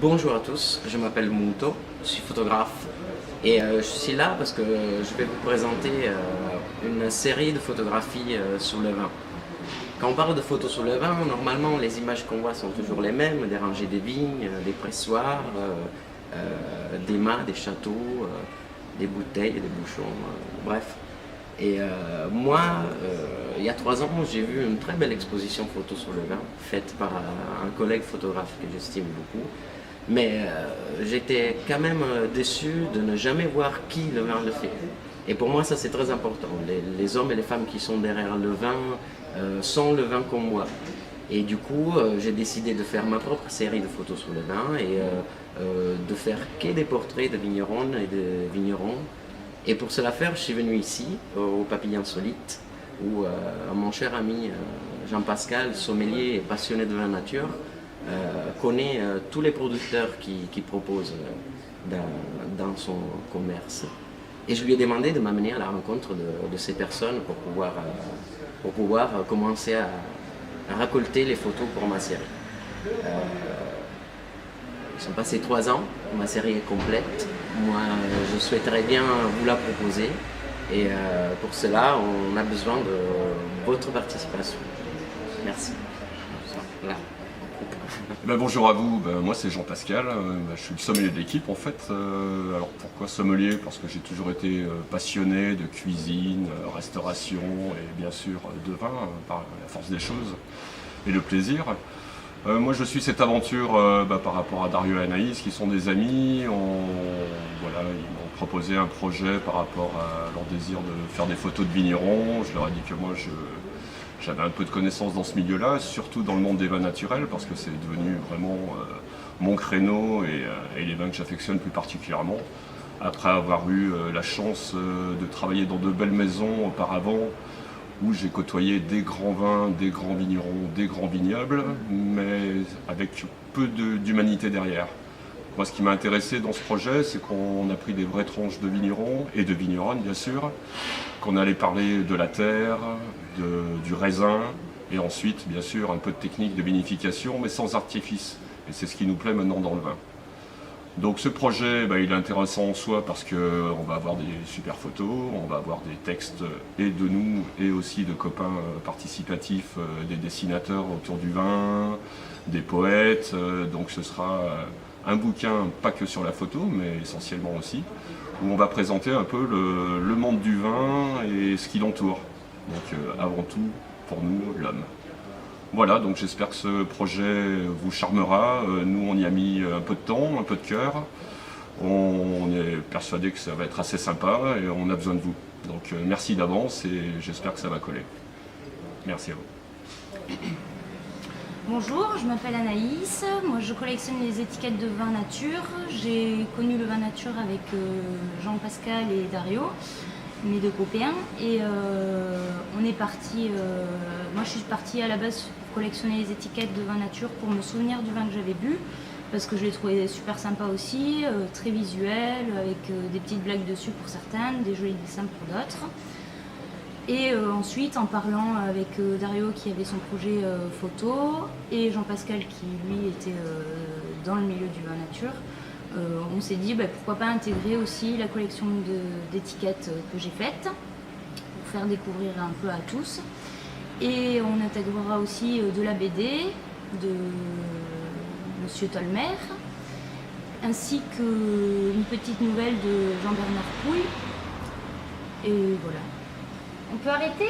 Bonjour à tous, je m'appelle Mouto, je suis photographe et je suis là parce que je vais vous présenter une série de photographies sur le vin. Quand on parle de photos sur le vin, normalement les images qu'on voit sont toujours les mêmes, des rangées de vignes, des pressoirs, des mâts, des châteaux, des bouteilles, des bouchons, bref. Et moi, il y a 3 ans, j'ai vu une très belle exposition photo sur le vin, faite par un collègue photographe que j'estime beaucoup. Mais j'étais quand même déçu de ne jamais voir qui le vin le fait. Et pour moi, ça c'est très important. Les hommes et les femmes qui sont derrière le vin sont le vin comme moi. Et du coup, j'ai décidé de faire ma propre série de photos sur le vin et de faire que des portraits de vigneronnes et de vignerons. Et pour cela faire, je suis venu ici, au Papillon Insolite, où mon cher ami Jean-Pascal, sommelier et passionné de vin nature, connaît tous les producteurs qui proposent dans son commerce. Et je lui ai demandé de m'amener à la rencontre de ces personnes pour pouvoir commencer à récolter les photos pour ma série. Ils sont passés 3 ans, ma série est complète. Moi, je souhaiterais bien vous la proposer. Et pour cela, on a besoin de votre participation. Merci. Là. Bonjour à vous, moi c'est Jean-Pascal, je suis le sommelier de l'équipe en fait. Alors pourquoi sommelier? Parce que j'ai toujours été passionné de cuisine, restauration et bien sûr de vin par la force des choses et le plaisir. Moi je suis cette aventure par rapport à Dario et Anaïs qui sont des amis. Voilà, ils m'ont proposé un projet par rapport à leur désir de faire des photos de vignerons. Je leur ai dit que moi j'avais un peu de connaissances dans ce milieu-là, surtout dans le monde des vins naturels, parce que c'est devenu vraiment mon créneau et les vins que j'affectionne plus particulièrement. Après avoir eu la chance de travailler dans de belles maisons auparavant, où j'ai côtoyé des grands vins, des grands vignerons, des grands vignobles, mais avec peu d'humanité derrière. Moi, ce qui m'a intéressé dans ce projet, c'est qu'on a pris des vraies tranches de vignerons et de vigneronnes, bien sûr, qu'on allait parler de la terre, du raisin, et ensuite, bien sûr, un peu de technique de vinification, mais sans artifice. Et c'est ce qui nous plaît maintenant dans le vin. Donc ce projet, il est intéressant en soi parce qu'on va avoir des super photos, on va avoir des textes et de nous et aussi de copains participatifs, des dessinateurs autour du vin, des poètes. Donc ce sera un bouquin, pas que sur la photo, mais essentiellement aussi, où on va présenter un peu le monde du vin et ce qui l'entoure. Donc avant tout, pour nous, l'homme. Voilà, donc j'espère que ce projet vous charmera. Nous, on y a mis un peu de temps, un peu de cœur. On est persuadé que ça va être assez sympa et on a besoin de vous. Donc merci d'avance et j'espère que ça va coller. Merci à vous. Bonjour, je m'appelle Anaïs. Moi, je collectionne les étiquettes de vin nature. J'ai connu le vin nature avec Jean-Pascal et Dario, mes 2 copains. Et on est parti. Moi, je suis partie à la base pour collectionner les étiquettes de vin nature pour me souvenir du vin que j'avais bu, parce que je les trouvais super sympas aussi, très visuels, avec des petites blagues dessus pour certaines, des jolis dessins pour d'autres. Et ensuite, en parlant avec Dario qui avait son projet photo et Jean-Pascal qui lui était dans le milieu du vin nature, on s'est dit pourquoi pas intégrer aussi la collection d'étiquettes que j'ai faite pour faire découvrir un peu à tous. Et on intégrera aussi de la BD de Monsieur Tolmer, ainsi qu'une petite nouvelle de Jean-Bernard Pouille. Et voilà. On peut arrêter ?